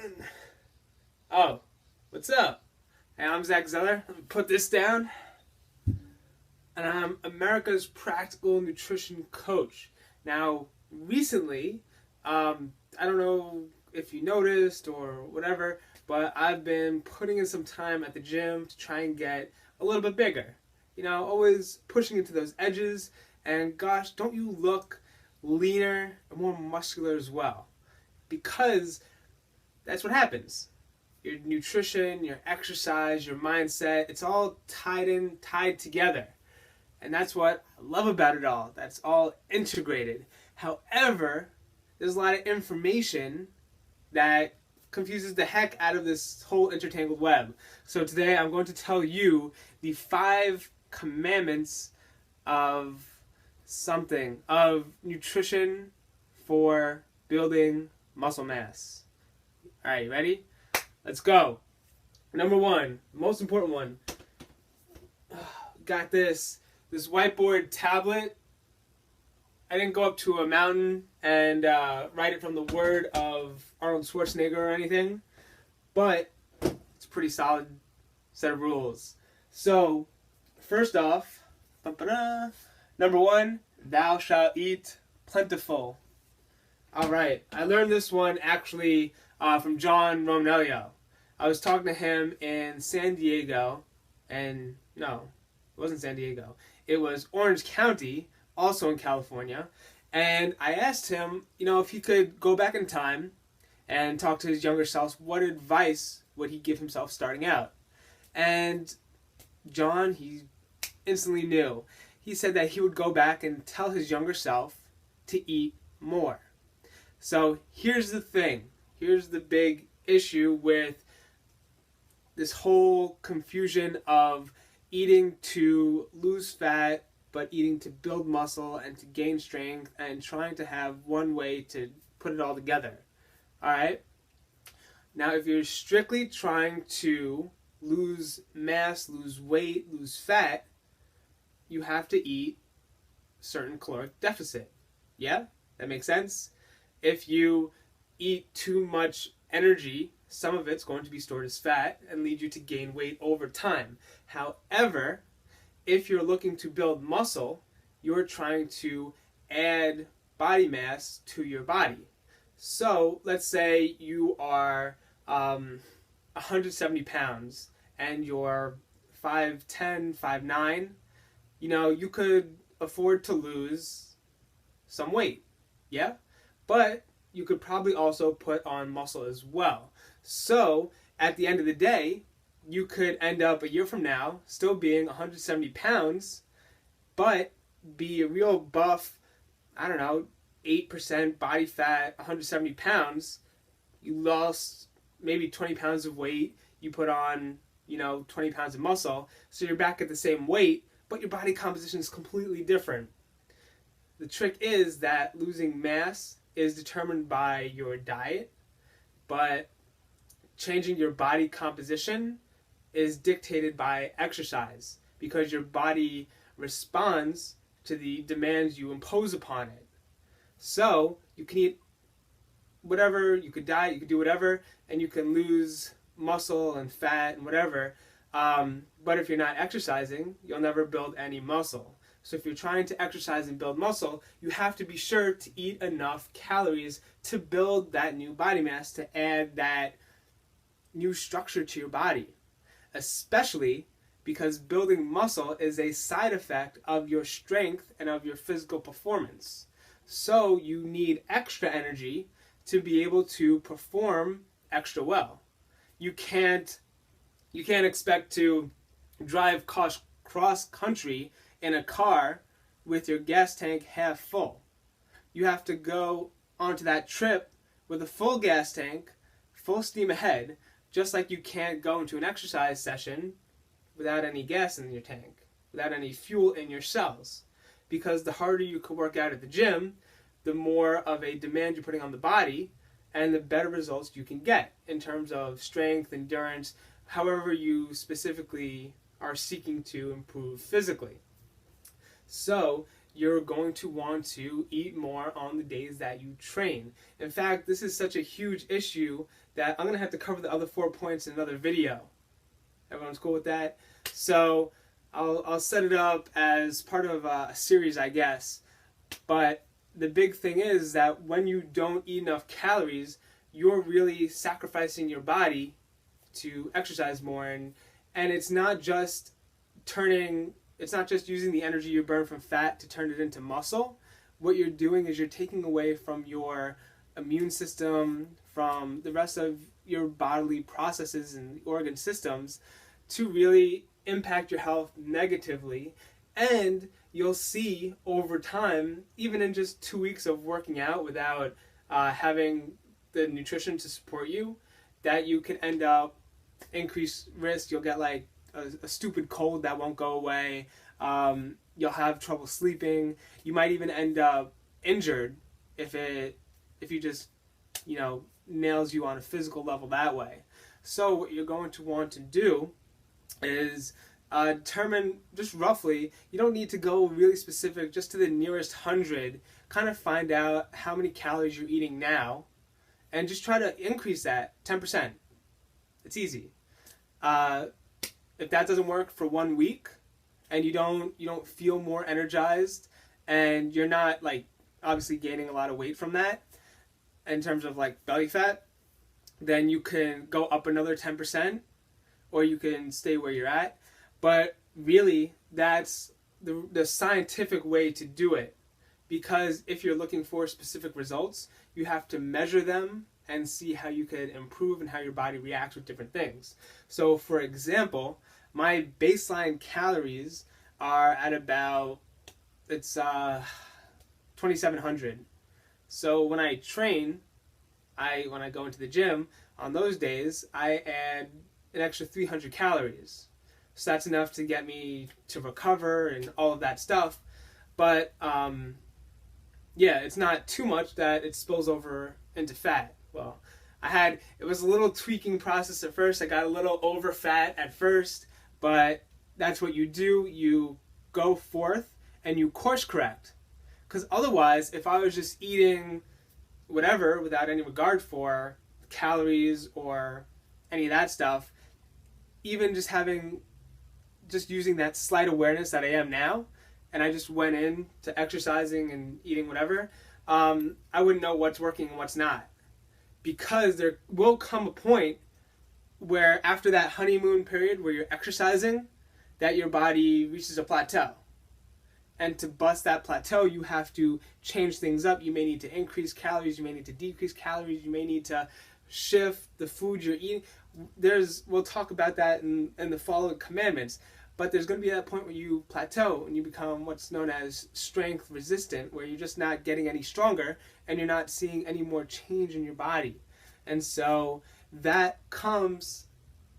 on. Oh, what's up? Hey, I'm Zack. Let me put this down. And I'm America's practical nutrition coach. Now, recently, I don't know if you noticed or whatever, but I've been putting in some time at the gym to try and get a little bit bigger. You know, always pushing into those edges. And gosh, don't you look leaner and more muscular as well? Because that's what happens. Your nutrition, your exercise, your mindset, it's all tied together. And that's what I love about it all. That's all integrated. However, there's a lot of information that confuses the heck out of this whole intertangled web. So today I'm going to tell you the 5 commandments of nutrition for building muscle mass. All right, you ready? Let's go. Number 1, most important one. Got this whiteboard tablet. I didn't go up to a mountain and write it from the word of Arnold Schwarzenegger or anything, but it's a pretty solid set of rules. So, first off, number 1, thou shalt eat plentiful. All right, I learned this one actually from John Romanello. I was talking to him in San Diego, and no, it wasn't San Diego. It was Orange County, also in California, and I asked him, if he could go back in time and talk to his younger self, what advice would he give himself starting out? And John, he instantly knew. He said that he would go back and tell his younger self to eat more. So here's the thing. Here's the big issue with this whole confusion of eating to lose fat, but eating to build muscle and to gain strength, and trying to have one way to put it all together. All right? Now, if you're strictly trying to lose mass, lose weight, lose fat, you have to eat certain caloric deficit. Yeah? That makes sense? If you eat too much energy, some of it's going to be stored as fat and lead you to gain weight over time. However, if you're looking to build muscle, you're trying to add body mass to your body. So let's say you are 170 pounds and you're 5'10", 5'9". You could afford to lose some weight. Yeah? But you could probably also put on muscle as well. So at the end of the day, you could end up a year from now still being 170 pounds, but be a real buff, 8% body fat, 170 pounds. You lost maybe 20 pounds of weight. You put on, 20 pounds of muscle. So you're back at the same weight, but your body composition is completely different. The trick is that losing mass is determined by your diet, but changing your body composition is dictated by exercise, because your body responds to the demands you impose upon it. So you can eat whatever, you could diet, you could do whatever, and you can lose muscle and fat and whatever. But if you're not exercising, you'll never build any muscle. So if you're trying to exercise and build muscle, you have to be sure to eat enough calories to build that new body mass, to add that new structure to your body. Especially because building muscle is a side effect of your strength and of your physical performance. So you need extra energy to be able to perform extra well. You can't expect to drive cross country in a car with your gas tank half full. You have to go onto that trip with a full gas tank, full steam ahead, just like you can't go into an exercise session without any gas in your tank, without any fuel in your cells. Because the harder you can work out at the gym, the more of a demand you're putting on the body, and the better results you can get in terms of strength, endurance, however you specifically are seeking to improve physically. So you're going to want to eat more on the days that you train. In fact, this is such a huge issue that I'm going to have to cover the other 4 points in another video. Everyone's cool with that? So I'll set it up as part of a series, I guess. But the big thing is that when you don't eat enough calories, you're really sacrificing your body to exercise more. And it's not just using the energy you burn from fat to turn it into muscle. What you're doing is you're taking away from your immune system, from the rest of your bodily processes and organ systems to really impact your health negatively. And you'll see over time, even in just 2 weeks of working out without having the nutrition to support you, that you can end up increased risk. You'll get like a stupid cold that won't go away. You'll have trouble sleeping. You might even end up injured if you just, nails you on a physical level that way. So what you're going to want to do is determine just roughly, you don't need to go really specific, just to the nearest 100, kind of find out how many calories you're eating now, and just try to increase that 10%. It's easy. If that doesn't work for 1 week, and you don't feel more energized, and you're not like obviously gaining a lot of weight from that in terms of like belly fat, then you can go up another 10%, or you can stay where you're at. But really, that's the scientific way to do it, because if you're looking for specific results, you have to measure them and see how you could improve and how your body reacts with different things. So for example, my baseline calories are at about, it's 2,700. So when I train, when I go into the gym, on those days, I add an extra 300 calories. So that's enough to get me to recover and all of that stuff. But yeah, it's not too much that it spills over into fat. Well, it was a little tweaking process at first. I got a little over fat at first, but that's what you do. You go forth and you course correct. Because otherwise, if I was just eating whatever without any regard for calories or any of that stuff, even just using that slight awareness that I am now, and I just went in to exercising and eating whatever, I wouldn't know what's working and what's not. Because there will come a point where after that honeymoon period where you're exercising, that your body reaches a plateau. And to bust that plateau, you have to change things up. You may need to increase calories, you may need to decrease calories, you may need to shift the food you're eating. We'll talk about that in the following commandments. But there's going to be that point where you plateau and you become what's known as strength resistant, where you're just not getting any stronger and you're not seeing any more change in your body. And so that comes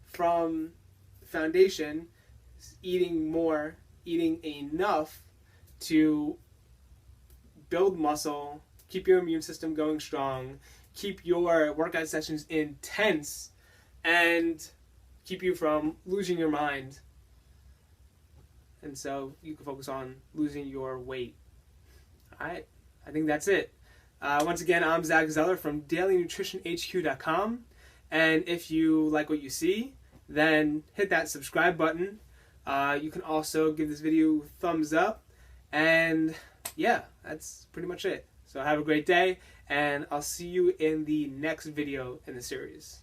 from the foundation, eating more, eating enough to build muscle, keep your immune system going strong, keep your workout sessions intense, and keep you from losing your mind. And so you can focus on losing your weight. Alright, I think that's it. Once again, I'm Zack Zeller from DailyNutritionHQ.com. And if you like what you see, then hit that subscribe button. You can also give this video a thumbs up. And yeah, that's pretty much it. So have a great day, and I'll see you in the next video in the series.